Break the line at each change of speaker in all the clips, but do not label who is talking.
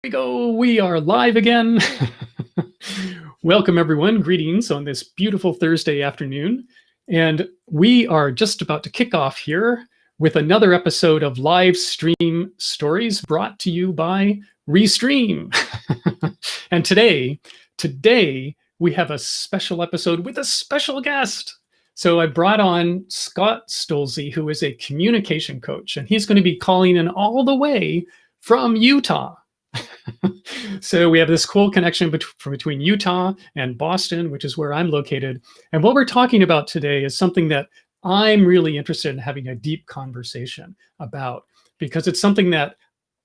we go. We are live again. Welcome, everyone. Greetings on this beautiful Thursday afternoon. And we are just about to kick off here with another episode of Live Stream Stories brought to you by Restream. And today we have a special episode with a special guest. So I brought on Scott Stolze, who is a communication coach, and he's going to be calling in all the way from Utah. So we have this cool connection between Utah and Boston, which is where I'm located. And what we're talking about today is something that I'm really interested in having a deep conversation about, because it's something that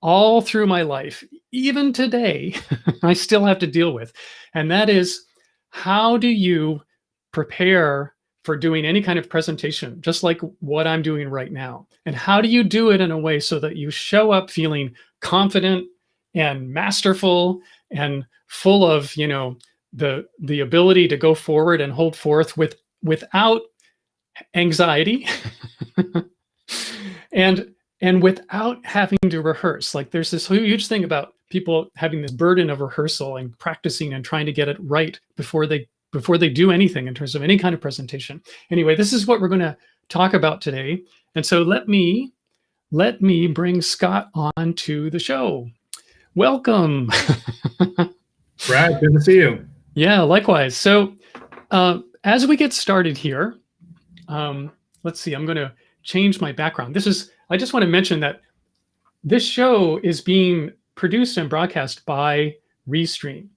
all through my life, even today, I still have to deal with. And that is, how do you prepare for doing any kind of presentation, just like what I'm doing right now? And how do you do it in a way so that you show up feeling confident and masterful and full of, the ability to go forward and hold forth without anxiety and without having to rehearse. Like, there's this huge thing about people having this burden of rehearsal and practicing and trying to get it right before they do anything in terms of any kind of presentation. Anyway, this is what we're going to talk about today. And so let me bring Scott on to the show. Welcome.
Brad, good to see you.
Yeah, likewise. So as we get started here, let's see, I'm going to change my background. I just want to mention that this show is being produced and broadcast by Restream.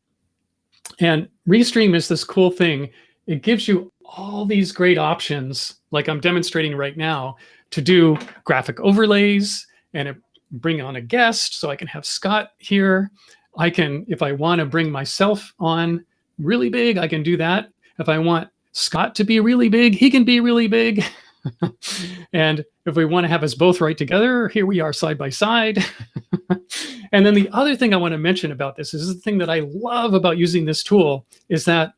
And Restream is this cool thing. It gives you all these great options, like I'm demonstrating right now, to do graphic overlays and bring on a guest, so I can have Scott here. I can, if I want to bring myself on really big, I can do that. If I want Scott to be really big, he can be really big. And if we want to have us both right together, here we are side by side. And then the other thing I want to mention about this is the thing that I love about using this tool is that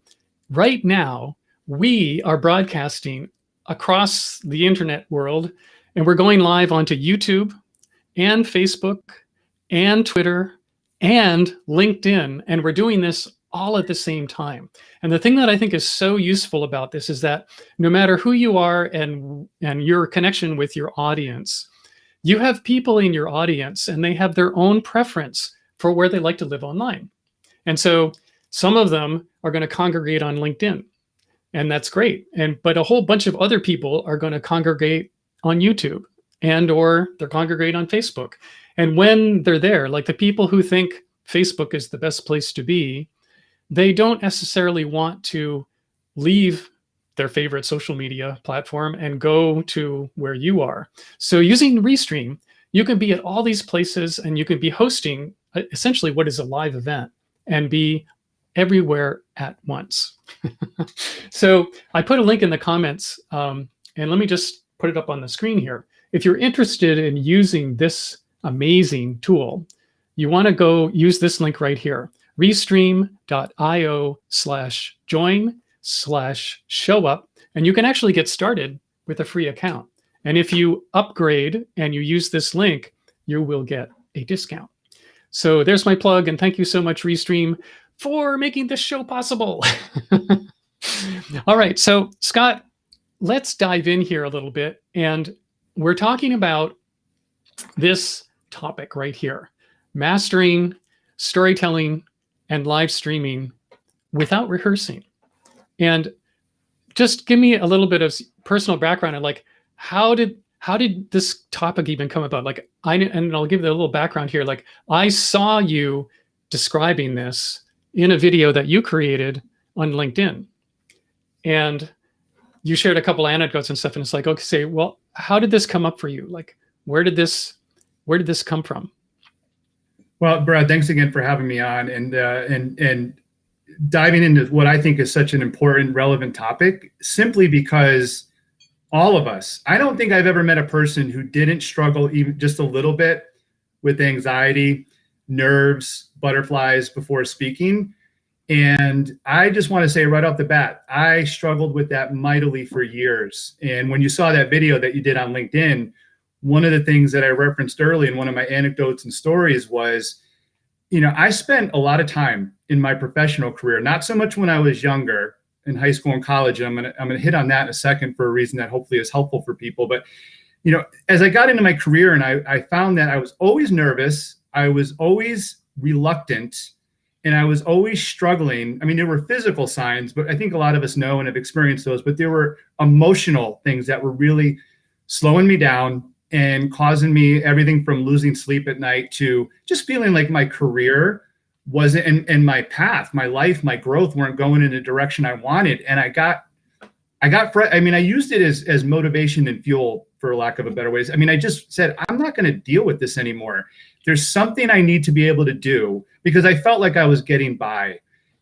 right now we are broadcasting across the internet world, and we're going live onto YouTube and Facebook and Twitter and LinkedIn. And we're doing this all at the same time. And the thing that I think is so useful about this is that no matter who you are and your connection with your audience, you have people in your audience and they have their own preference for where they like to live online. And so some of them are going to congregate on LinkedIn, and that's great. But a whole bunch of other people are going to congregate on YouTube, or they're congregate on Facebook. And when they're there, like the people who think Facebook is the best place to be, they don't necessarily want to leave their favorite social media platform and go to where you are. So using Restream, you can be at all these places and you can be hosting essentially what is a live event and be everywhere at once. So I put a link in the comments, and let me just put it up on the screen here. If you're interested in using this amazing tool, you want to go use this link right here, Restream.io/join/showup, and you can actually get started with a free account. And if you upgrade and you use this link, you will get a discount. So there's my plug, and thank you so much, Restream, for making this show possible. All right, so Scott, let's dive in here a little bit. And we're talking about this topic right here, mastering storytelling and live streaming without rehearsing. And just give me a little bit of personal background and like, how did this topic even come about? Like, and I'll give you a little background here. Like, I saw you describing this in a video that you created on LinkedIn, and you shared a couple anecdotes and stuff. And it's like, okay, say, well, how did this come up for you? Like, where did this come from?
Well, Brad, thanks again for having me on and diving into what I think is such an important, relevant topic, simply because all of us, I don't think I've ever met a person who didn't struggle even just a little bit with anxiety, nerves, butterflies before speaking. And I just want to say right off the bat, I struggled with that mightily for years. And when you saw that video that you did on LinkedIn, one of the things that I referenced early in one of my anecdotes and stories was I spent a lot of time in my professional career, not so much when I was younger in high school and college. And I'm gonna hit on that in a second for a reason that hopefully is helpful for people. But as I got into my career, and I found that I was always nervous, I was always reluctant, and I was always struggling. I mean, there were physical signs, but I think a lot of us know and have experienced those, but there were emotional things that were really slowing me down and causing me everything from losing sleep at night to just feeling like my career wasn't, and my path, my life, my growth weren't going in the direction I wanted. And I used it as motivation and fuel, for lack of a better ways. I mean, I just said, I'm not going to deal with this anymore. There's something I need to be able to do, because I felt like I was getting by.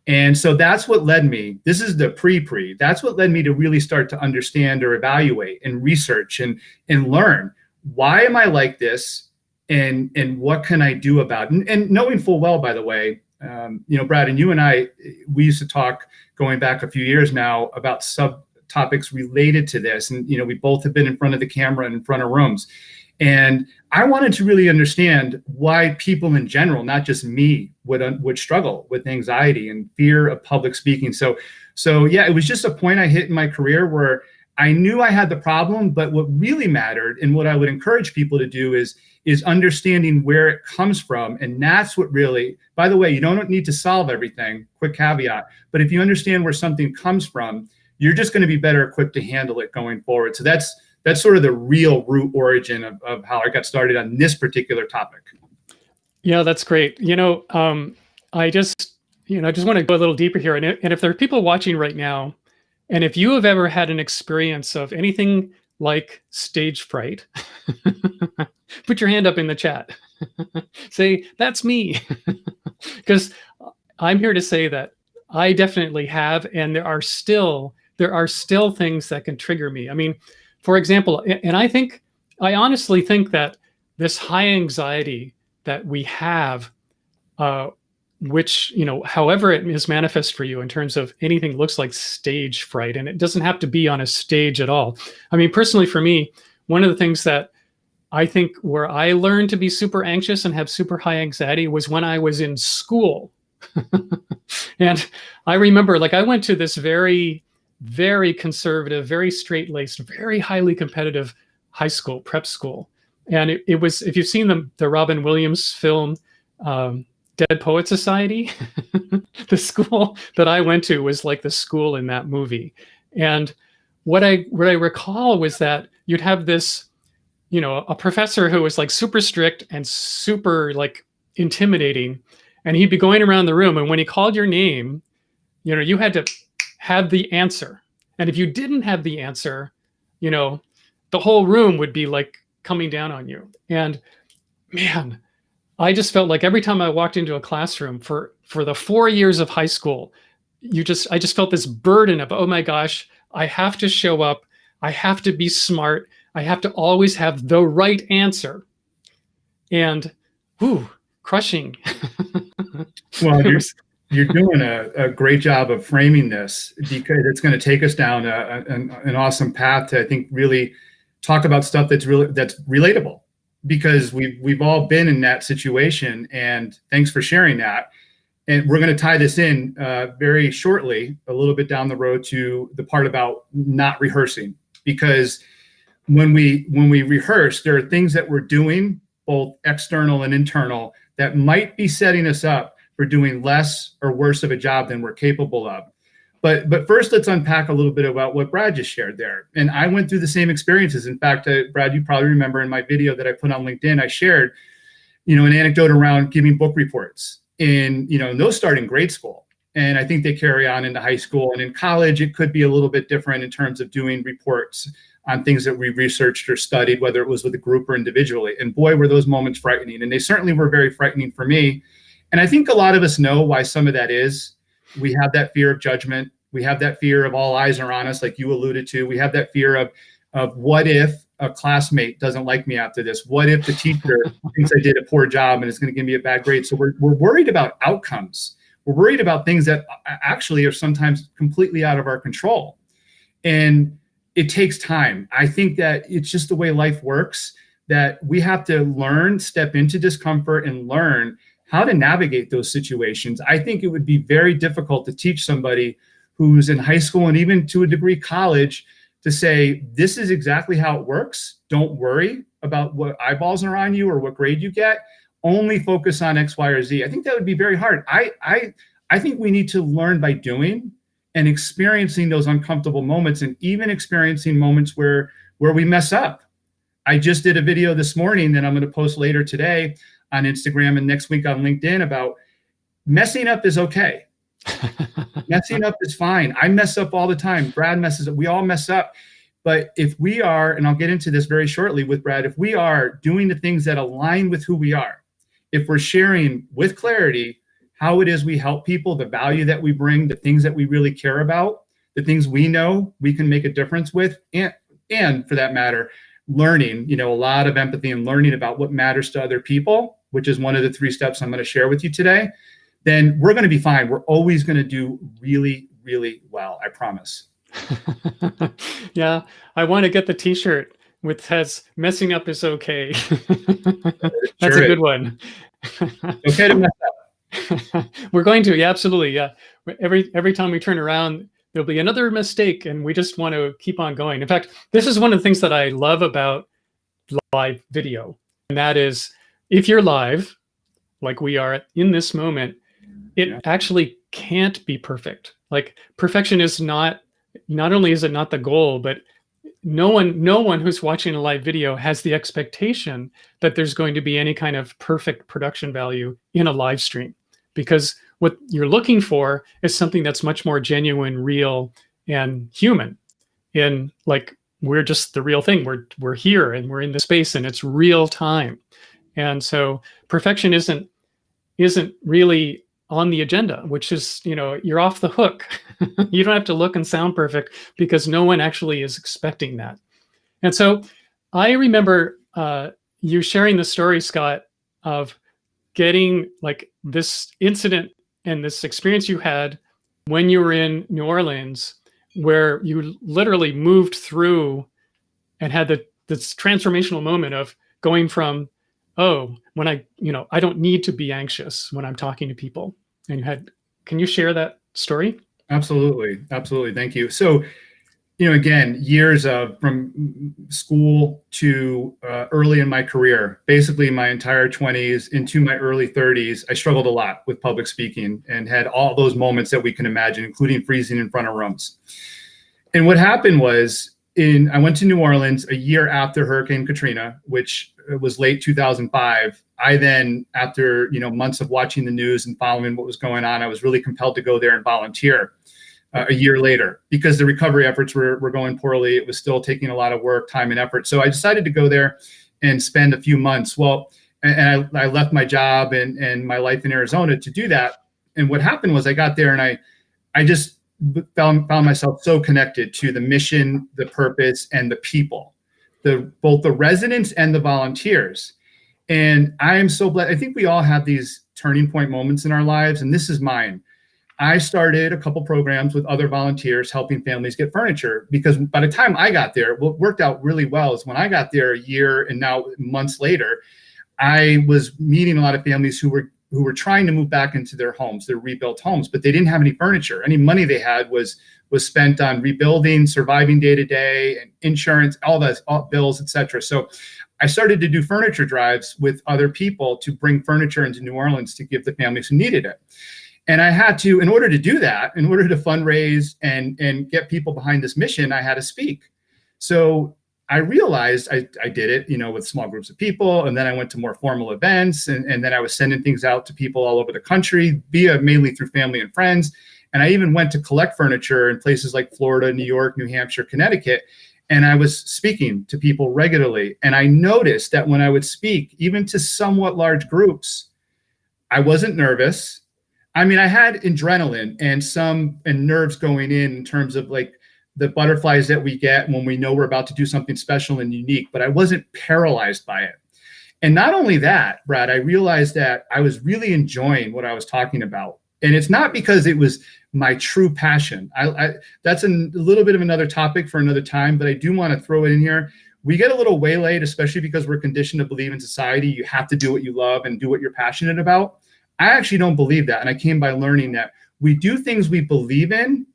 And so that's what led me, this is the pre, that's what led me to really start to understand or evaluate and research and learn, why am I like this, and what can I do about it? And knowing full well, by the way, Brad, and you and I, we used to talk going back a few years now about subtopics related to this. And, we both have been in front of the camera and in front of rooms. And I wanted to really understand why people in general, not just me, would struggle with anxiety and fear of public speaking. So yeah, it was just a point I hit in my career where I knew I had the problem, but what really mattered, and what I would encourage people to do, is understanding where it comes from. And that's what really, by the way, you don't need to solve everything, quick caveat, but if you understand where something comes from, you're just going to be better equipped to handle it going forward. So that's sort of the real root origin of how I got started on this particular topic.
Yeah, that's great. I just want to go a little deeper here. And if there are people watching right now, and if you have ever had an experience of anything like stage fright, put your hand up in the chat. Say, that's me. Because I'm here to say that I definitely have, and there are still things that can trigger me. I mean, for example, and I honestly think that this high anxiety that we have, which, however it is manifest for you in terms of anything looks like stage fright, and it doesn't have to be on a stage at all. I mean, personally for me, one of the things that I think where I learned to be super anxious and have super high anxiety was when I was in school. And I remember, I went to this very, very conservative, very straight-laced, very highly competitive high school, prep school. And it was, if you've seen the Robin Williams film, Dead Poet Society, the school that I went to was like the school in that movie. And what I recall was that you'd have this, a professor who was super strict and super intimidating, and he'd be going around the room, and when he called your name, you had to have the answer. And if you didn't have the answer, the whole room would be coming down on you. And man, I just felt like every time I walked into a classroom for the 4 years of high school, I just felt this burden of, oh my gosh, I have to show up. I have to be smart. I have to always have the right answer. And crushing.
Well, you're doing a great job of framing this, because it's going to take us down an awesome path to, I think, really talk about stuff that's relatable, because we've all been in that situation. And thanks for sharing that. And we're going to tie this in very shortly, a little bit down the road, to the part about not rehearsing, because when we rehearse, there are things that we're doing, both external and internal, that might be setting us up for doing less or worse of a job than we're capable of. But first, let's unpack a little bit about what Brad just shared there. And I went through the same experiences. In fact, Brad, you probably remember in my video that I put on LinkedIn, I shared, an anecdote around giving book reports in, those start in grade school. And I think they carry on into high school. And in college, it could be a little bit different in terms of doing reports on things that we researched or studied, whether it was with a group or individually. And boy, were those moments frightening. And they certainly were very frightening for me. And I think a lot of us know why some of that is. We have that fear of judgment. We have that fear of all eyes are on us, like you alluded to. We have that fear of what if a classmate doesn't like me after this? What if the teacher thinks I did a poor job and it's going to give me a bad grade? So we're worried about outcomes. We're worried about things that actually are sometimes completely out of our control. And it takes time. I think that it's just the way life works, that we have to learn, step into discomfort and learn how to navigate those situations. I think it would be very difficult to teach somebody who's in high school and even to a degree college to say, this is exactly how it works. Don't worry about what eyeballs are on you or what grade you get. Only focus on X, Y, or Z. I think that would be very hard. I think we need to learn by doing and experiencing those uncomfortable moments, and even experiencing moments where we mess up. I just did a video this morning that I'm going to post later today on Instagram and next week on LinkedIn about messing up is okay. Messing up is fine. I mess up all the time. Brad messes up. We all mess up. But if we are, and I'll get into this very shortly with Brad, if we are doing the things that align with who we are, if we're sharing with clarity how it is we help people, the value that we bring, the things that we really care about, the things we know we can make a difference with, and for that matter, learning, a lot of empathy and learning about what matters to other people, which is one of the 3 steps I'm going to share with you today, then we're going to be fine. We're always going to do really, really well. I promise.
Yeah, I want to get the t-shirt with has messing up is okay. That's a good one.
Okay to mess up.
We're going to, yeah, absolutely. Yeah. Every time we turn around, there'll be another mistake, and we just want to keep on going. In fact, this is one of the things that I love about live video. And that is, if you're live, like we are in this moment, it actually can't be perfect. Like, perfection is not only is it not the goal, but no one who's watching a live video has the expectation that there's going to be any kind of perfect production value in a live stream, because what you're looking for is something that's much more genuine, real, and human. And like, we're just the real thing. We're here and we're in the space and it's real time. And so perfection isn't really on the agenda, which is, you're off the hook. You don't have to look and sound perfect because no one actually is expecting that. And so I remember you sharing the story, Scott, of getting like this incident and this experience you had when you were in New Orleans, where you literally moved through and had this transformational moment of going from, oh, when I don't need to be anxious when I'm talking to people. And can you share that story?
Absolutely. Thank you. So, again, years of from school to early in my career, basically my entire 20s into my early 30s, I struggled a lot with public speaking and had all those moments that we can imagine, including freezing in front of rooms. And what happened was, I went to New Orleans a year after Hurricane Katrina, which was late 2005. I then, after months of watching the news and following what was going on, I was really compelled to go there and volunteer a year later, because the recovery efforts were going poorly. It was still taking a lot of work, time, and effort. So I decided to go there and spend a few months. Well, and I left my job and my life in Arizona to do that. And what happened was I got there and I just found myself so connected to the mission, the purpose, and the people, both the residents and the volunteers. And I am so blessed. I think we all have these turning point moments in our lives, and this is mine. I started a couple programs with other volunteers helping families get furniture, because by the time I got there, what worked out really well is when I got there a year and now months later, I was meeting a lot of families who were trying to move back into their homes, their rebuilt homes, but they didn't have any furniture. Any money they had was spent on rebuilding, surviving day to day, and insurance, all those bills, etc. So I started to do furniture drives with other people to bring furniture into New Orleans to give the families who needed it. And I had to, in order to do that, in order to fundraise and get people behind this mission, I had to speak. So I realized I did it, with small groups of people. And then I went to more formal events. And then I was sending things out to people all over the country, mainly through family and friends. And I even went to collect furniture in places like Florida, New York, New Hampshire, Connecticut. And I was speaking to people regularly. And I noticed that when I would speak, even to somewhat large groups, I wasn't nervous. I mean, I had adrenaline and nerves going in terms of like the butterflies that we get when we know we're about to do something special and unique, but I wasn't paralyzed by it. And not only that, Brad, I realized that I was really enjoying what I was talking about. And it's not because it was my true passion. That's a little bit of another topic for another time, but I do want to throw it in here. We get a little waylaid, especially because we're conditioned to believe in society. You have to do what you love and do what you're passionate about. I actually don't believe that. And I came by learning that we do things we believe in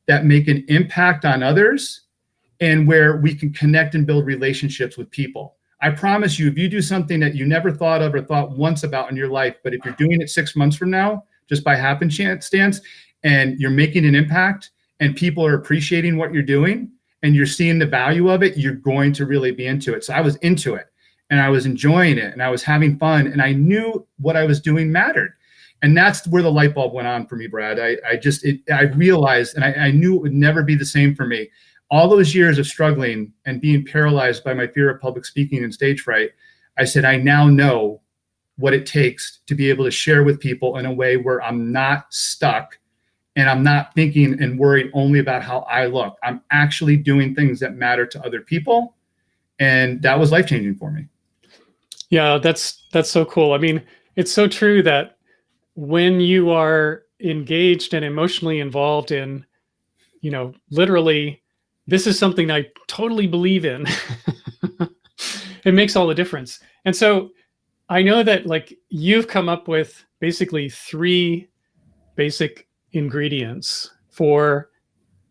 that make an impact on others and where we can connect and build relationships with people. I promise you, if you do something that you never thought of or thought once about in your life, but if you're doing it 6 months from now, just by happenstance, and you're making an impact and people are appreciating what you're doing and you're seeing the value of it, you're going to really be into it. So I was into it and I was enjoying it and I was having fun and I knew what I was doing mattered. And that's where the light bulb went on for me, Brad. I realized, and I knew it would never be the same for me. All those years of struggling and being paralyzed by my fear of public speaking and stage fright, I said, I now know what it takes to be able to share with people in a way where I'm not stuck and I'm not thinking and worried only about how I look. I'm actually doing things that matter to other people. And that was life-changing for me.
Yeah, that's so cool. I mean, it's so true that when you are engaged and emotionally involved in, literally, this is something I totally believe in. It makes all the difference. And so I know that you've come up with basically 3 basic ingredients for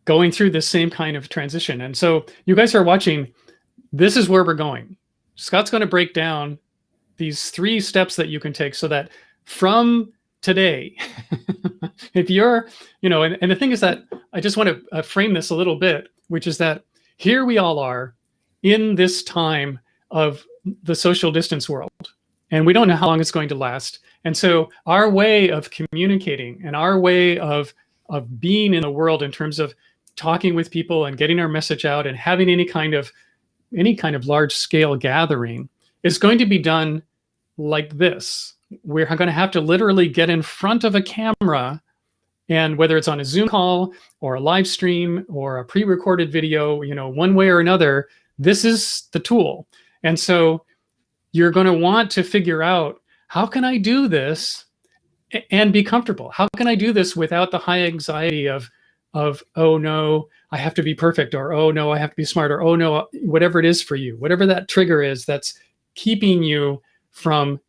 going through the same kind of transition. And so you guys are watching, this is where we're going. Scott's going to break down these 3 steps that you can take so that from today, if you're, and the thing is that I just want to frame this a little bit, which is that here we all are in this time of the social distance world, and we don't know how long it's going to last. And so our way of communicating and our way of being in the world in terms of talking with people and getting our message out and having any kind of large scale gathering is going to be done like this. We're going to have to literally get in front of a camera, and whether it's on a Zoom call or a live stream or a pre-recorded video, one way or another, this is the tool. And so you're going to want to figure out, how can I do this and be comfortable? How can I do this without the high anxiety of, oh no, I have to be perfect, or oh no, I have to be smart, or oh no, whatever it is for you, whatever that trigger is that's keeping you from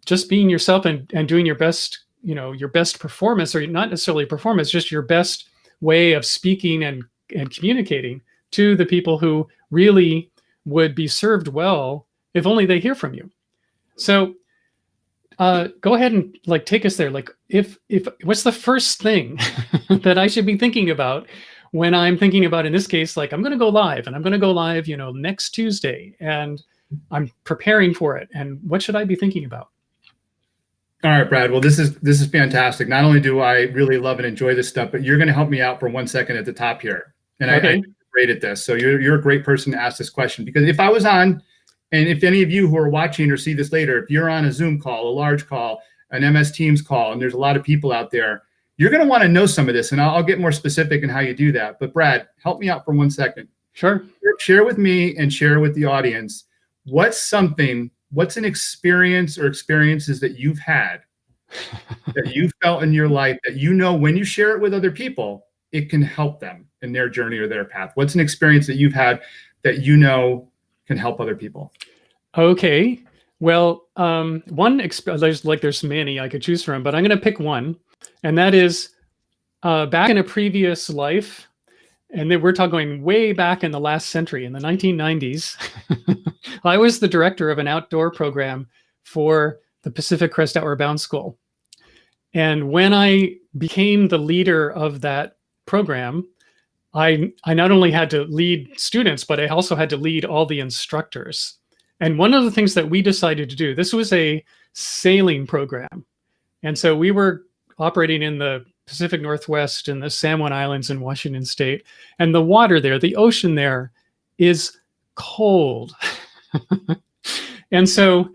just being yourself and doing your best, your best performance, or not necessarily performance, just your best way of speaking and communicating to the people who really would be served well if only they hear from you. So go ahead and take us there. If what's the first thing that I should be thinking about when I'm thinking about, in this case, I'm going to go live, and I'm going to go live, next Tuesday, and I'm preparing for it. And what should I be thinking about?
All right, Brad. Well, this is fantastic. Not only do I really love and enjoy this stuff, but you're going to help me out for 1 second at the top here. And okay. I'm great at this. So you're a great person to ask this question, because if I was on, and if any of you who are watching or see this later, if you're on a Zoom call, a large call, an MS Teams call, and there's a lot of people out there, you're going to want to know some of this, and I'll get more specific in how you do that. But Brad, help me out for 1 second.
Sure.
Share with me and share with the audience, what's an experience or experiences that you've had that you felt in your life that when you share it with other people, it can help them in their journey or their path? What's an experience that you've had that can help other people?
Okay. Well, there's many I could choose from, but I'm going to pick one, and that is back in a previous life, and then we're talking way back in the last century, in the 1990s. I was the director of an outdoor program for the Pacific Crest Outward Bound School. And when I became the leader of that program, I not only had to lead students, but I also had to lead all the instructors. And one of the things that we decided to do, this was a sailing program. And so we were operating in the Pacific Northwest and the San Juan Islands in Washington State. And the water there, the ocean there, is cold. And so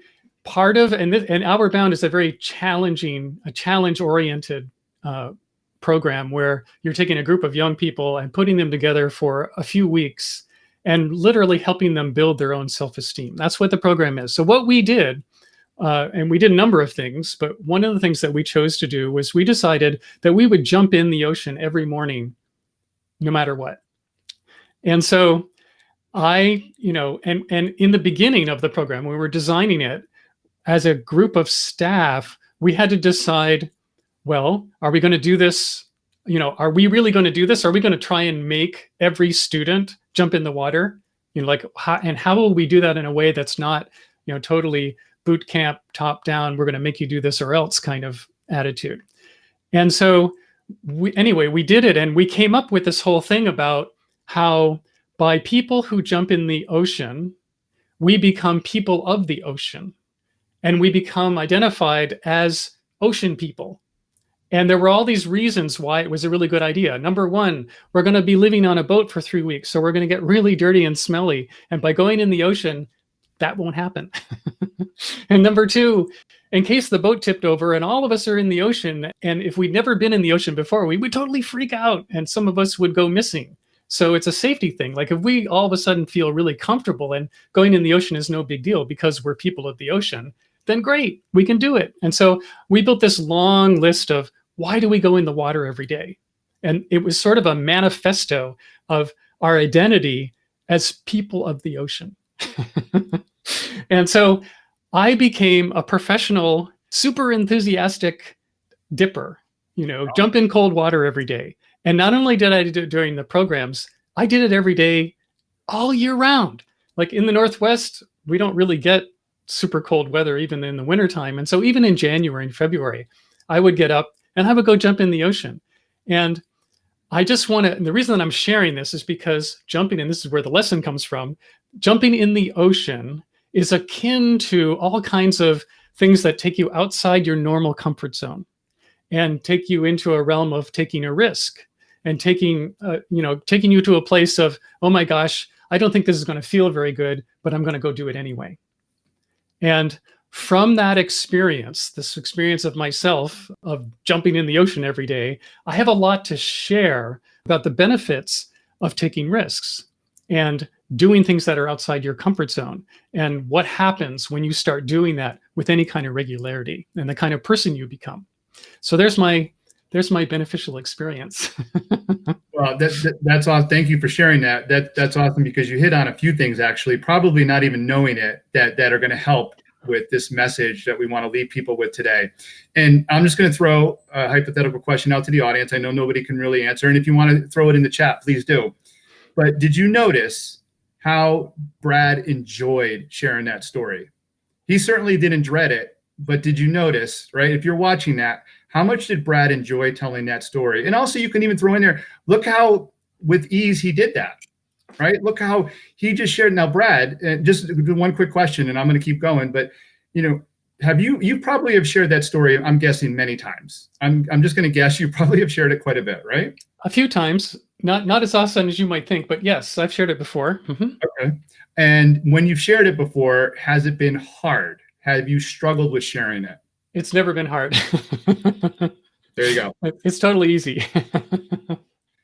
and Outward Bound is a very challenge-oriented program where you're taking a group of young people and putting them together for a few weeks and literally helping them build their own self-esteem. That's what the program is. So what we did, and we did a number of things, but one of the things that we chose to do was we decided that we would jump in the ocean every morning, no matter what. And so and in the beginning of the program, we were designing it as a group of staff we had to decide, well, are we going to do this? Are we really going to do this? Are we going to try and make every student jump in the water? Like, how will we do that in a way that's not, totally boot camp, top down, we're going to make you do this or else kind of attitude. And so we did it, and we came up with this whole thing about how by people who jump in the ocean, we become people of the ocean, and we become identified as ocean people. And there were all these reasons why it was a really good idea. Number one, we're going to be living on a boat for 3 weeks, so we're going to get really dirty and smelly. And by going in the ocean, that won't happen. And number two, in case the boat tipped over and all of us are in the ocean, and if we'd never been in the ocean before, we would totally freak out and some of us would go missing. So it's a safety thing. Like if we all of a sudden feel really comfortable and going in the ocean is no big deal because we're people of the ocean, then great, we can do it. And so we built this long list of why do we go in the water every day? And it was sort of a manifesto of our identity as people of the ocean. And so I became a professional, super enthusiastic dipper, jump in cold water every day. And not only did I do it during the programs, I did it every day all year round. Like in the Northwest, we don't really get super cold weather even in the wintertime. And so even in January and February, I would get up and I would go jump in the ocean. And I just want to, and the reason that I'm sharing this is because jumping, and this is where the lesson comes from, jumping in the ocean is akin to all kinds of things that take you outside your normal comfort zone and take you into a realm of taking a risk and taking you to a place of, oh my gosh, I don't think this is going to feel very good, but I'm going to go do it anyway. And from that experience, this experience of myself of jumping in the ocean every day, I have a lot to share about the benefits of taking risks and doing things that are outside your comfort zone and what happens when you start doing that with any kind of regularity and the kind of person you become. So there's my beneficial experience.
Well, that's awesome. Thank you for sharing that. That's awesome because you hit on a few things actually, probably not even knowing it, that are going to help with this message that we want to leave people with today. And I'm just going to throw a hypothetical question out to the audience. I know nobody can really answer. And if you want to throw it in the chat, please do. But did you notice how Brad enjoyed sharing that story? He certainly didn't dread it, but did you notice, right? If you're watching that, how much did Brad enjoy telling that story? And also you can even throw in there, look how with ease he did that. Right? Look how he just shared. Now, Brad, just one quick question, and I'm going to keep going. But you probably have shared that story, I'm guessing, many times. I'm just going to guess you probably have shared it quite a bit, right?
A few times, not as often as you might think, but yes, I've shared it before. Mm-hmm.
Okay. And when you've shared it before, has it been hard? Have you struggled with sharing it?
It's never been hard.
There you go.
It's totally easy.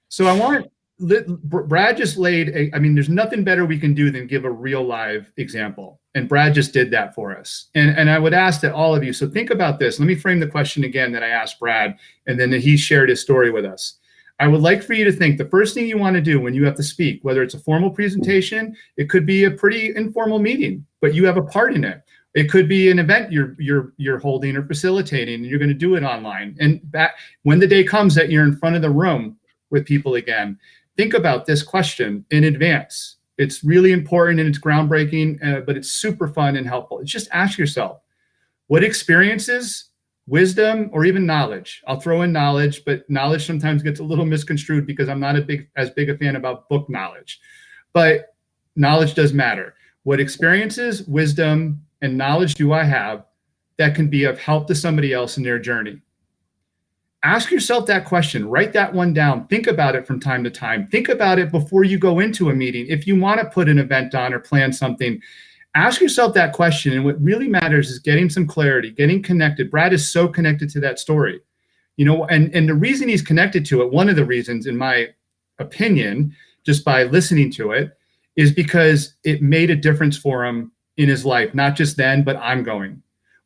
So Brad just laid there's nothing better we can do than give a real live example. And Brad just did that for us. And I would ask that all of you, so think about this. Let me frame the question again that I asked Brad, and then he shared his story with us. I would like for you to think the first thing you want to do when you have to speak, whether it's a formal presentation, it could be a pretty informal meeting, but you have a part in it. It could be an event you're holding or facilitating, and you're going to do it online. And when the day comes that you're in front of the room with people again, think about this question in advance. It's really important and it's groundbreaking, but it's super fun and helpful. It's just ask yourself, what experiences, wisdom, or even knowledge? I'll throw in knowledge, but knowledge sometimes gets a little misconstrued because I'm not as big a fan about book knowledge. But knowledge does matter. What experiences, wisdom, and knowledge do I have that can be of help to somebody else in their journey? Ask yourself that question. Write that one down. Think about it from time to time. Think about it before you go into a meeting. If you want to put an event on or plan something, ask yourself that question. And what really matters is getting some clarity, getting connected. Brad is so connected to that story, and the reason he's connected to it, one of the reasons, in my opinion, just by listening to it, is because it made a difference for him in his life, not just then, but ongoing.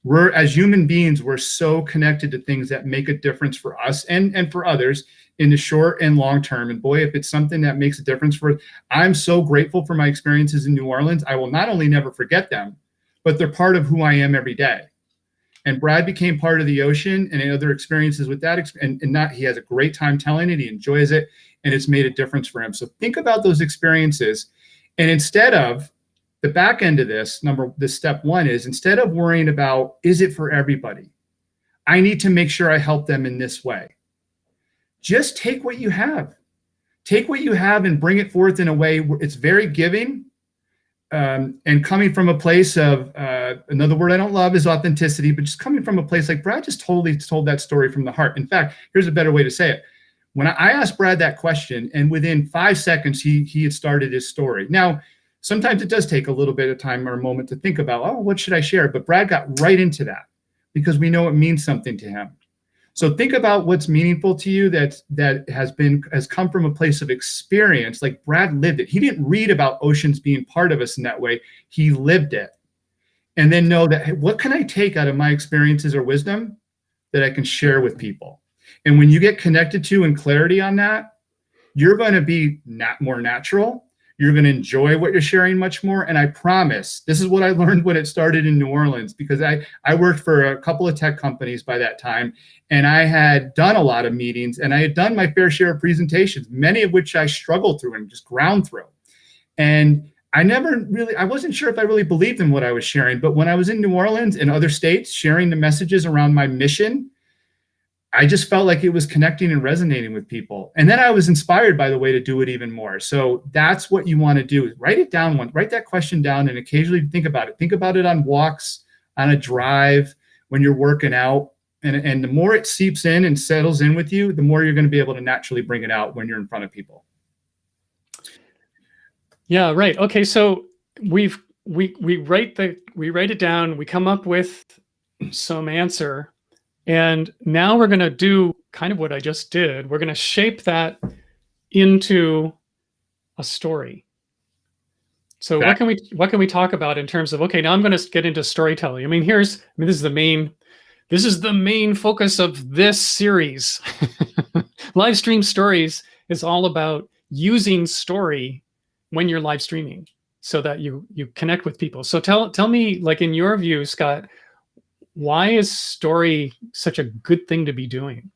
We're, as human beings, we're so connected to things that make a difference for us and for others in the short and long term. And boy, if it's something that makes a difference I'm so grateful for my experiences in New Orleans. I will not only never forget them, but they're part of who I am every day. And Brad became part of the ocean and other experiences with that. And not, he has a great time telling it. He enjoys it. And it's made a difference for him. So think about those experiences. And instead of the back end of this, step one is, instead of worrying about, is it for everybody? I need to make sure I help them in this way. Just take what you have. Take what you have and bring it forth in a way where it's very giving, and coming from a place of, another word I don't love is authenticity, but just coming from a place like Brad just totally told that story from the heart. In fact, here's a better way to say it. When I asked Brad that question, and within 5 seconds, he had started his story. Now, sometimes it does take a little bit of time or a moment to think about, oh, what should I share? But Brad got right into that because we know it means something to him. So think about what's meaningful to you that has come from a place of experience. Like Brad lived it. He didn't read about oceans being part of us in that way. He lived it. And then know that, hey, what can I take out of my experiences or wisdom that I can share with people? And when you get connected to and clarity on that, you're going to be more natural. You're going to enjoy what you're sharing much more. And I promise, this is what I learned when it started in New Orleans, because I worked for a couple of tech companies by that time, and I had done a lot of meetings, and I had done my fair share of presentations, many of which I struggled through and just ground through. And I wasn't sure if I really believed in what I was sharing, but when I was in New Orleans and other states sharing the messages around my mission, I just felt like it was connecting and resonating with people. And then I was inspired, by the way, to do it even more. So that's what you want to do. Write it down, write that question down, and occasionally think about it. Think about it on walks, on a drive, when you're working out. And the more it seeps in and settles in with you, the more you're going to be able to naturally bring it out when you're in front of people.
Yeah, right. Okay, so we write it down, we come up with some answer. And now we're going to do kind of what I just did. We're going to shape that into a story. So what can we talk about in terms of, okay, now I'm going to get into storytelling. I mean, this is the main focus of this series. Live stream stories is all about using story when you're live streaming so that you connect with people. So tell me, like, in your view, Scott, why is story such a good thing to be doing?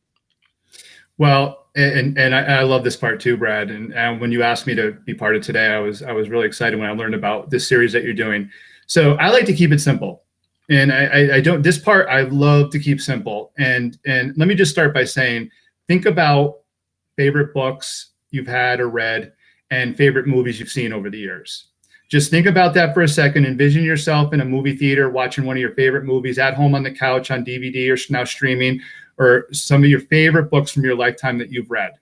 Well, and I love this part too, Brad. And when you asked me to be part of today, I was really excited when I learned about this series that you're doing. So I like to keep it simple, and this part I love to keep simple. And let me just start by saying, think about favorite books you've had or read and favorite movies you've seen over the years. Just think about that for a second. Envision yourself in a movie theater watching one of your favorite movies at home on the couch, on DVD, or now streaming, or some of your favorite books from your lifetime that you've read.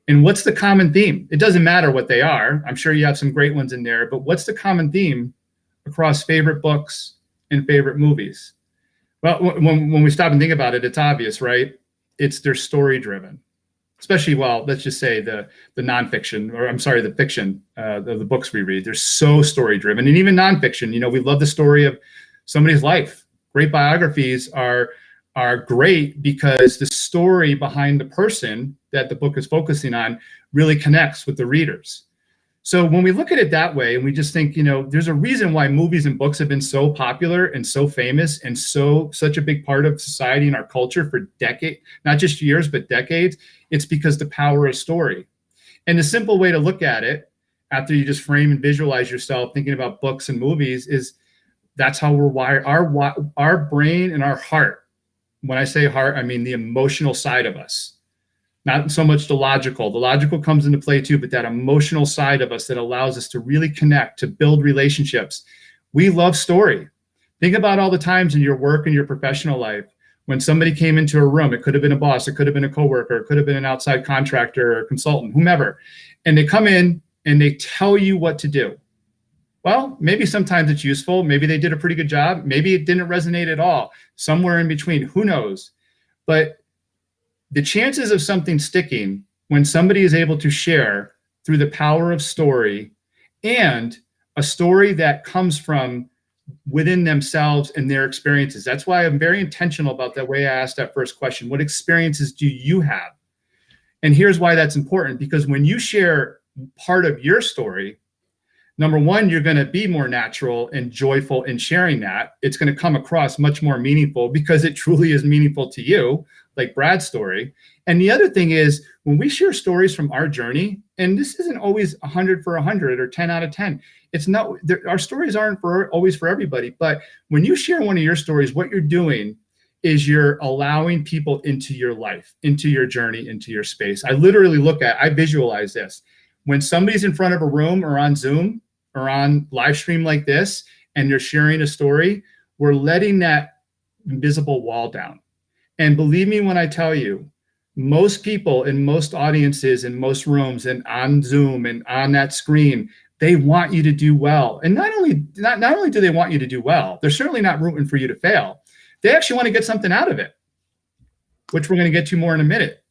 And what's the common theme? It doesn't matter what they are. I'm sure you have some great ones in there, but what's the common theme across favorite books and favorite movies? Well, when we stop and think about it, it's obvious, right? They're story driven. Especially, well, let's just say the nonfiction, or I'm sorry, the fiction, the books we read. They're so story driven, and even nonfiction. We love the story of somebody's life. Great biographies are great because the story behind the person that the book is focusing on really connects with the readers. So when we look at it that way, and we just think, there's a reason why movies and books have been so popular and so famous and such a big part of society and our culture for decades, not just years, but decades. It's because the power of story. And the simple way to look at it, after you just frame and visualize yourself thinking about books and movies, is that's how we're wired. Our brain and our heart. When I say heart, I mean the emotional side of us. Not so much the logical. The logical comes into play too, but that emotional side of us that allows us to really connect, to build relationships. We love story. Think about all the times in your work and your professional life when somebody came into a room. It could have been a boss, it could have been a coworker, it could have been an outside contractor or consultant, whomever. And they come in and they tell you what to do. Well, maybe sometimes it's useful. Maybe they did a pretty good job. Maybe it didn't resonate at all. Somewhere in between, who knows? But the chances of something sticking when somebody is able to share through the power of story, and a story that comes from within themselves and their experiences. That's why I'm very intentional about the way I asked that first question. What experiences do you have? And here's why that's important, because when you share part of your story, number one, you're going to be more natural and joyful in sharing that. It's going to come across much more meaningful because it truly is meaningful to you, like Brad's story. And the other thing is, when we share stories from our journey, and this isn't always 100 for 100 or 10 out of 10, it's not, our stories aren't always for everybody. But when you share one of your stories, what you're doing is you're allowing people into your life, into your journey, into your space. I literally I visualize this. When somebody's in front of a room or on Zoom or on live stream like this, and they're sharing a story, we're letting that invisible wall down. And believe me when I tell you, most people in most audiences, in most rooms, and on Zoom and on that screen, they want you to do well. And not only do they want you to do well, they're certainly not rooting for you to fail. They actually want to get something out of it, which we're going to get to more in a minute.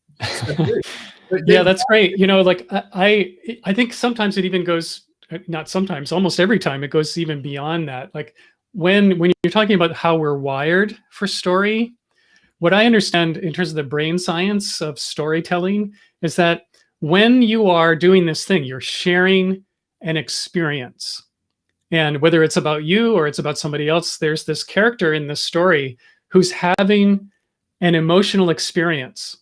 Yeah, that's great. You know, like I think sometimes it even goes, not sometimes, almost every time it goes even beyond that. Like when you're talking about how we're wired for story, what I understand in terms of the brain science of storytelling is that when you are doing this thing, you're sharing an experience. And whether it's about you or it's about somebody else, there's this character in this story who's having an emotional experience.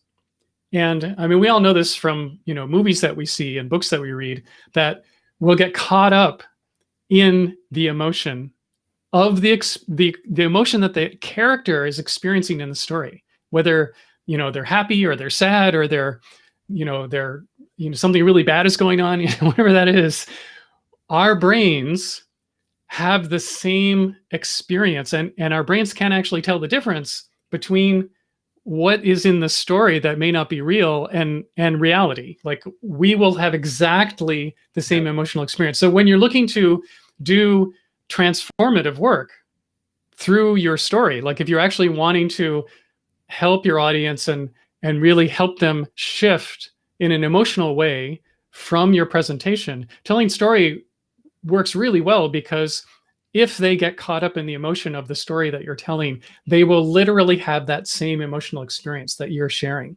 And I mean, we all know this from, you know, movies that we see and books that we read, that we'll get caught up in the emotion of the emotion that the character is experiencing in the story, whether, you know, they're happy or they're sad or they're something really bad is going on, whatever that is. Our brains have the same experience, and our brains can't actually tell the difference between what is in the story that may not be real and reality. Like, we will have exactly the same emotional experience. So when you're looking to do transformative work through your story, like if you're actually wanting to help your audience and really help them shift in an emotional way from your presentation, telling story works really well, because if they get caught up in the emotion of the story that you're telling, they will literally have that same emotional experience that you're sharing.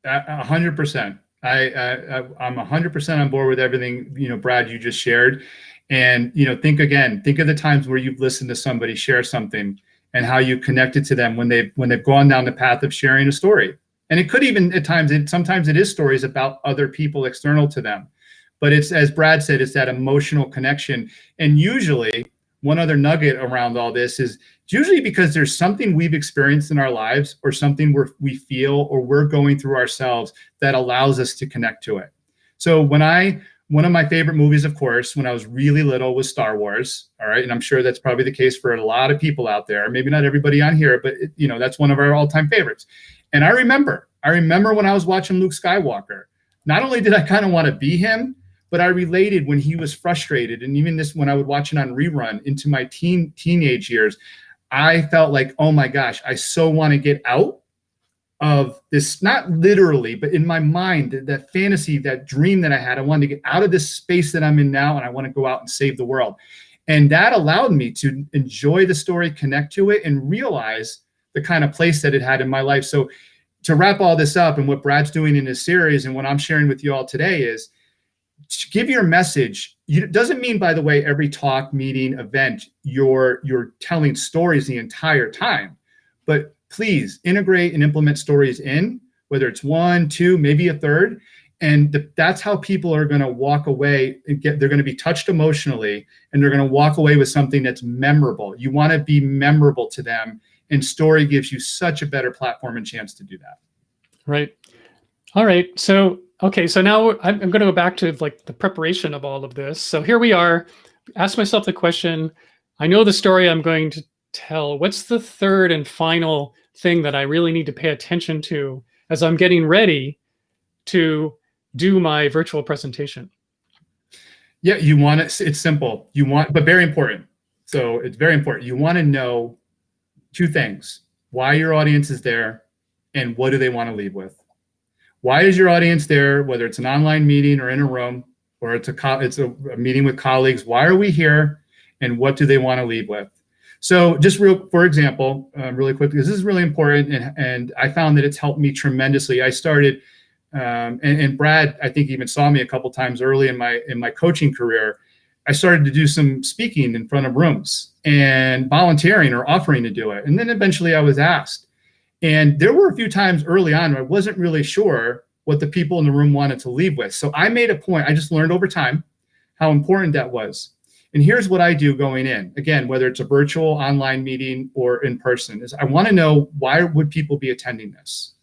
100%. I'm 100% on board with everything, you know, Brad, you just shared. And, you know, think of the times where you've listened to somebody share something and how you connected to them when they've gone down the path of sharing a story. And it could even at times, sometimes it is stories about other people external to them. But it's, as Brad said, it's that emotional connection. And usually, one other nugget around all this is, it's usually because there's something we've experienced in our lives or something we feel or we're going through ourselves that allows us to connect to it. So one of my favorite movies, of course, when I was really little, was Star Wars. All right. And I'm sure that's probably the case for a lot of people out there. Maybe not everybody on here, but you know, that's one of our all-time favorites. And I remember when I was watching Luke Skywalker, not only did I kind of want to be him, but I related when he was frustrated. And even this, when I would watch it on rerun into my teenage years, I felt like, oh my gosh, I so want to get out of this, not literally, but in my mind, that fantasy, that dream that I had. I wanted to get out of this space that I'm in now, and I want to go out and save the world. And that allowed me to enjoy the story, connect to it, and realize the kind of place that it had in my life. So to wrap all this up, and what Brad's doing in this series and what I'm sharing with you all today is, give your message. It doesn't mean, by the way, every talk, meeting, event, you're telling stories the entire time. But please integrate and implement stories in, whether it's 1, 2, maybe a third. And that's how people are going to walk away and they're going to be touched emotionally, and they're going to walk away with something that's memorable. You want to be memorable to them, and story gives you such a better platform and chance to do that.
Right. All right. So, okay. So now I'm going to go back to like the preparation of all of this. So here we are. Ask myself the question, I know the story I'm going to tell. What's the third and final thing that I really need to pay attention to as I'm getting ready to do my virtual presentation?
Yeah, you want it. It's simple. But very important. So it's very important. You want to know 2 things: why your audience is there, and what do they want to leave with. Why is your audience there, whether it's an online meeting or in a room, or it's a meeting with colleagues? Why are we here, and what do they want to leave with? So just for example, really quickly, because this is really important, and I found that it's helped me tremendously. I started And Brad, I think, even saw me a couple times early in my coaching career. I started to do some speaking in front of rooms and volunteering or offering to do it. And then eventually I was asked. And there were a few times early on where I wasn't really sure what the people in the room wanted to leave with. So I made a point. I just learned over time how important that was. And here's what I do going in. Again, whether it's a virtual online meeting or in person, is I want to know, why would people be attending this?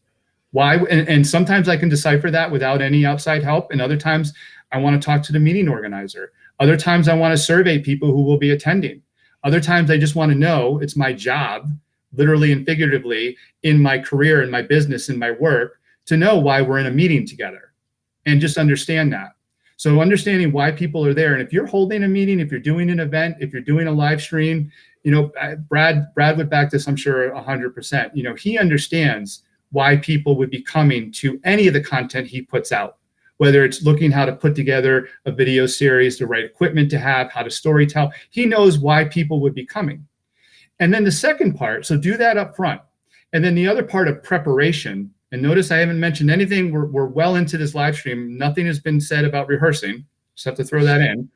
Why? And sometimes I can decipher that without any outside help. And other times I want to talk to the meeting organizer. Other times I want to survey people who will be attending. Other times I just want to know, it's my job, literally and figuratively, in my career, in my business, in my work, to know why we're in a meeting together and just understand that. So understanding why people are there. And if you're holding a meeting, if you're doing an event, if you're doing a live stream, Brad would back this, I'm sure, 100%. He understands why people would be coming to any of the content he puts out, whether it's looking how to put together a video series, the right equipment to have, how to storytell. He knows why people would be coming. And then the second part, so do that up front. And then the other part of preparation, and notice I haven't mentioned anything. We're well into this live stream. Nothing has been said about rehearsing. Just have to throw that in.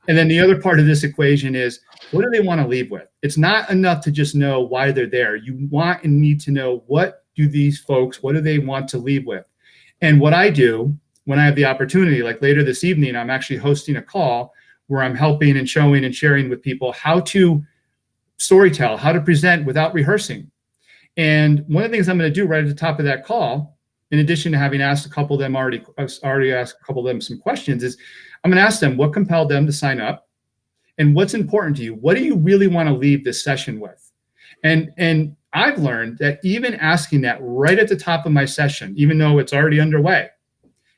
And then the other part of this equation is, what do they want to leave with? It's not enough to just know why they're there. You want and need to know, what do these folks, what do they want to leave with? And what I do when I have the opportunity, like later this evening, I'm actually hosting a call where I'm helping and showing and sharing with people how to storytell, how to present without rehearsing. And one of the things I'm going to do right at the top of that call, in addition to having asked a couple of them already asked a couple of them some questions, is I'm going to ask them what compelled them to sign up and what's important to you. What do you really want to leave this session with? And I've learned that even asking that right at the top of my session, even though it's already underway,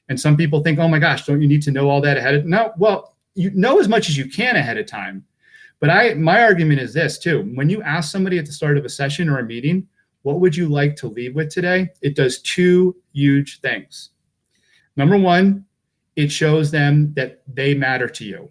and some people think, oh my gosh, don't you need to know all that ahead of time? No, well, you know as much as you can ahead of time. But my argument is this too. When you ask somebody at the start of a session or a meeting, what would you like to leave with today? It does two huge things. Number one, it shows them that they matter to you.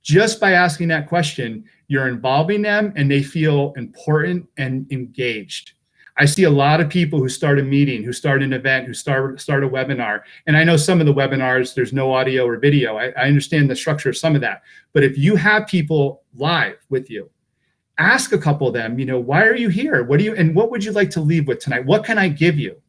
Just by asking that question, you're involving them and they feel important and engaged. I see a lot of people who start a meeting, who start an event, who start a webinar. And I know some of the webinars, there's no audio or video. I understand the structure of some of that. But if you have people live with you, ask a couple of them, why are you here? What would you like to leave with tonight? What can I give you?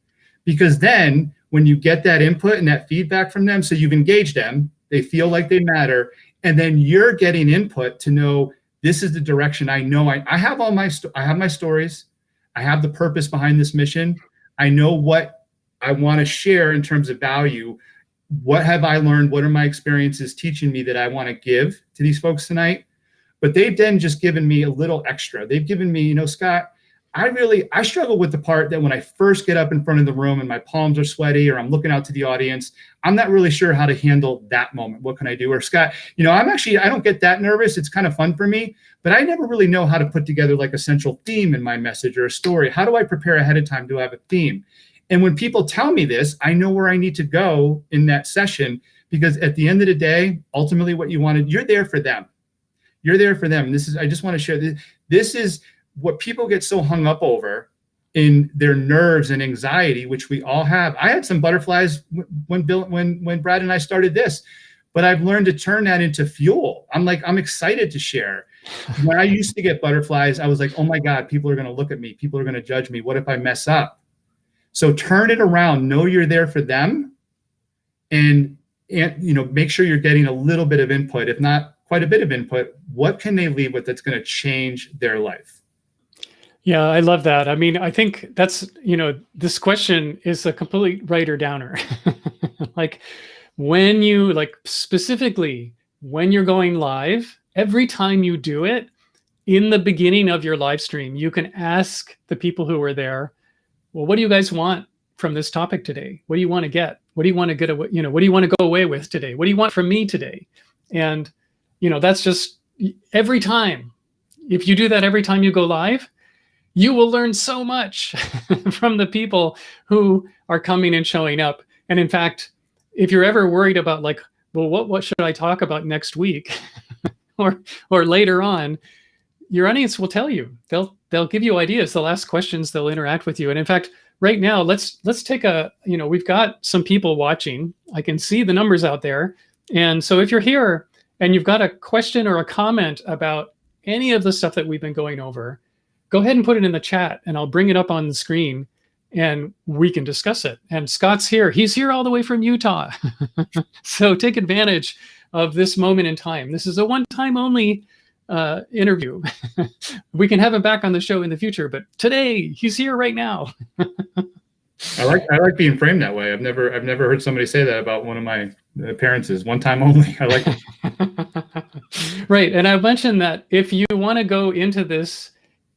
Because then when you get that input and that feedback from them, so you've engaged them, they feel like they matter. And then you're getting input to know, this is the direction I know. I have I have my stories. I have the purpose behind this mission. I know what I want to share in terms of value. What have I learned? What are my experiences teaching me that I want to give to these folks tonight? But they've then just given me a little extra. They've given me, Scott, I struggle with the part that when I first get up in front of the room and my palms are sweaty or I'm looking out to the audience, I'm not really sure how to handle that moment. What can I do? Or Scott, I don't get that nervous. It's kind of fun for me, but I never really know how to put together like a central theme in my message or a story. How do I prepare ahead of time to have a theme? And when people tell me this, I know where I need to go in that session, because at the end of the day, ultimately what you wanted, you're there for them. You're there for them. And I just want to share this. This is what people get so hung up over in their nerves and anxiety, which we all have. I had some butterflies when Brad and I started this, but I've learned to turn that into fuel. I'm excited to share. When I used to get butterflies, I was like, oh my God, people are going to look at me. People are going to judge me. What if I mess up? So turn it around. Know you're there for them, and make sure you're getting a little bit of input, if not quite a bit of input. What can they leave with that's going to change their life?
Yeah, I love that. I mean, I think that's, this question is a complete writer downer. Like specifically when you're going live, every time you do it in the beginning of your live stream, you can ask the people who are there, well, what do you guys want from this topic today? What do you want to get? What do you want to get away? What do you want to go away with today? What do you want from me today? And, that's just every time. If you do that every time you go live, you will learn so much from the people who are coming and showing up. And in fact, if you're ever worried about well, what should I talk about next week or later on, your audience will tell you. They'll give you ideas. They'll ask questions. They'll interact with you. And in fact, right now, let's take a, we've got some people watching. I can see the numbers out there. And so if you're here and you've got a question or a comment about any of the stuff that we've been going over, go ahead and put it in the chat and I'll bring it up on the screen and we can discuss it. And Scott's here. He's here all the way from Utah. So take advantage of this moment in time. This is a one-time only interview. We can have him back on the show in the future, but today he's here right now.
I like being framed that way. I've never heard somebody say that about one of my appearances. One time only. I like it.
Right. And I mentioned that if you want to go into this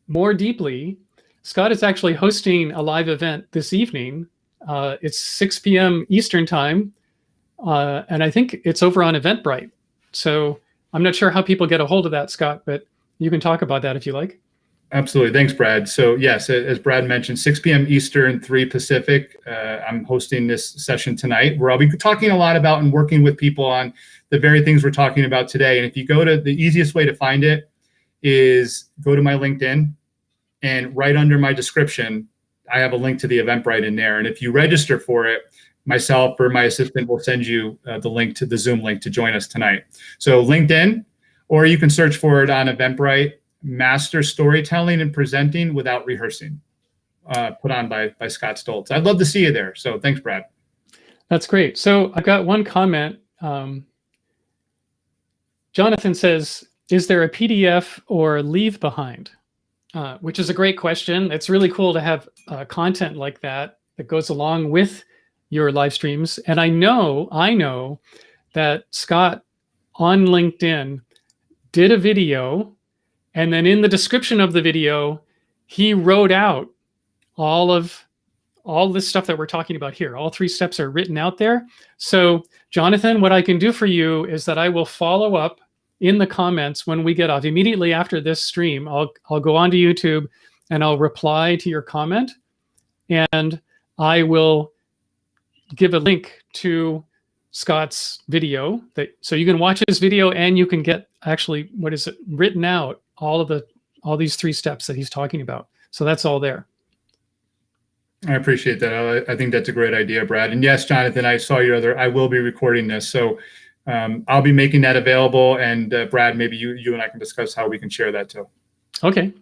more deeply, Scott is actually hosting a live event this evening. It's 6 p.m. Eastern time. And I think it's over on Eventbrite. So I'm not sure how people get a hold of that, Scott, but you can talk about that if you like.
Absolutely. Thanks, Brad. So yes, as Brad mentioned, 6 p.m. Eastern, 3 Pacific. I'm hosting this session tonight where I'll be talking a lot about and working with people on the very things we're talking about today. And if you go to the easiest way to find it is go to my LinkedIn, and right under my description, I have a link to the Eventbrite in there. And if you register for it, myself or my assistant will send you the link to the Zoom link to join us tonight. So LinkedIn, or you can search for it on Eventbrite, Master Storytelling and Presenting Without Rehearsing, put on by Scott Stolze. I'd love to see you there. So thanks, Brad.
That's great. So I've got one comment. Jonathan says, is there a PDF or leave behind? Which is a great question. It's really cool to have content like that goes along with your live streams. And I know that Scott on LinkedIn did a video, and then in the description of the video, he wrote out all this stuff that we're talking about here. All 3 steps are written out there. So Jonathan, what I can do for you is that I will follow up in the comments when we get off. Immediately after this stream, I'll go onto YouTube and I'll reply to your comment, and I will give a link to Scott's video so you can watch his video and you can get actually written out all these 3 steps that he's talking about. So that's all there.
I appreciate that. I think that's a great idea, Brad. And yes, Jonathan, I saw I will be recording this. So I'll be making that available, and Brad, maybe you and I can discuss how we can share that too.
Okay,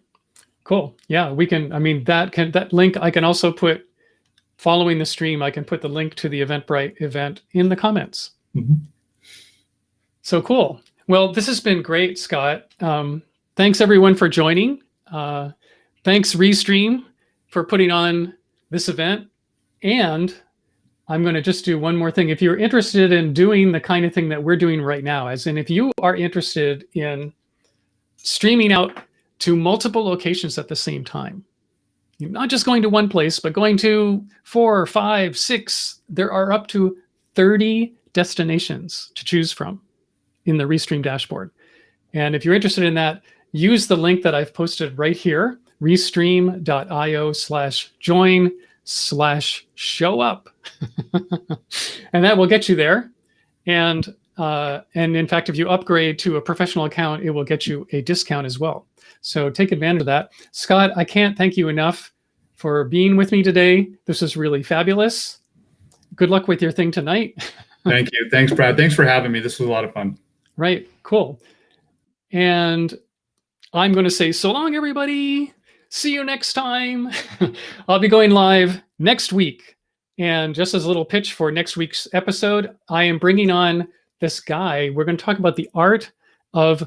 cool. Yeah, we can. I mean, that link I can also put following the stream. I can put the link to the Eventbrite event in the comments. Mm-hmm. So cool. Well, this has been great, Scott. Thanks everyone for joining. Thanks Restream for putting on this event, and I'm going to just do one more thing. If you're interested in doing the kind of thing that we're doing right now, as in if you are interested in streaming out to multiple locations at the same time, you're not just going to one place, but going to 4, 5, 6, there are up to 30 destinations to choose from in the Restream dashboard. And if you're interested in that, use the link that I've posted right here, Restream.io/join/show-up. And that will get you there. And in fact, if you upgrade to a professional account, it will get you a discount as well. So take advantage of that. Scott, I can't thank you enough for being with me today. This is really fabulous. Good luck with your thing tonight.
Thank you. Thanks, Brad. Thanks for having me. This was a lot of fun.
Right. Cool. And I'm going to say so long, everybody. See you next time. I'll be going live next week. And just as a little pitch for next week's episode, I am bringing on this guy. We're going to talk about the art of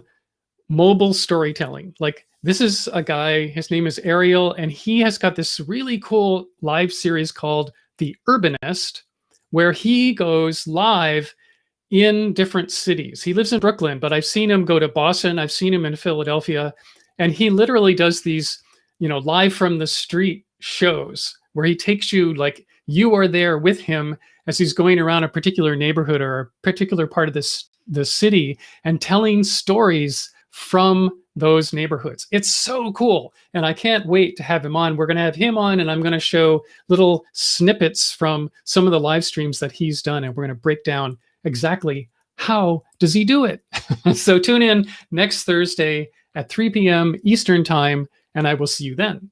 mobile storytelling. Like, this is a guy, his name is Ariel, and he has got this really cool live series called The Urbanist, where he goes live in different cities. He lives in Brooklyn, but I've seen him go to Boston. I've seen him in Philadelphia, and he literally does these, live from the street shows where he takes you, like you are there with him as he's going around a particular neighborhood or a particular part of the city and telling stories from those neighborhoods. It's so cool. And I can't wait to have him on. We're going to have him on, and I'm going to show little snippets from some of the live streams that he's done. And we're going to break down exactly how does he do it. So tune in next Thursday at 3 p.m. Eastern time, and I will see you then.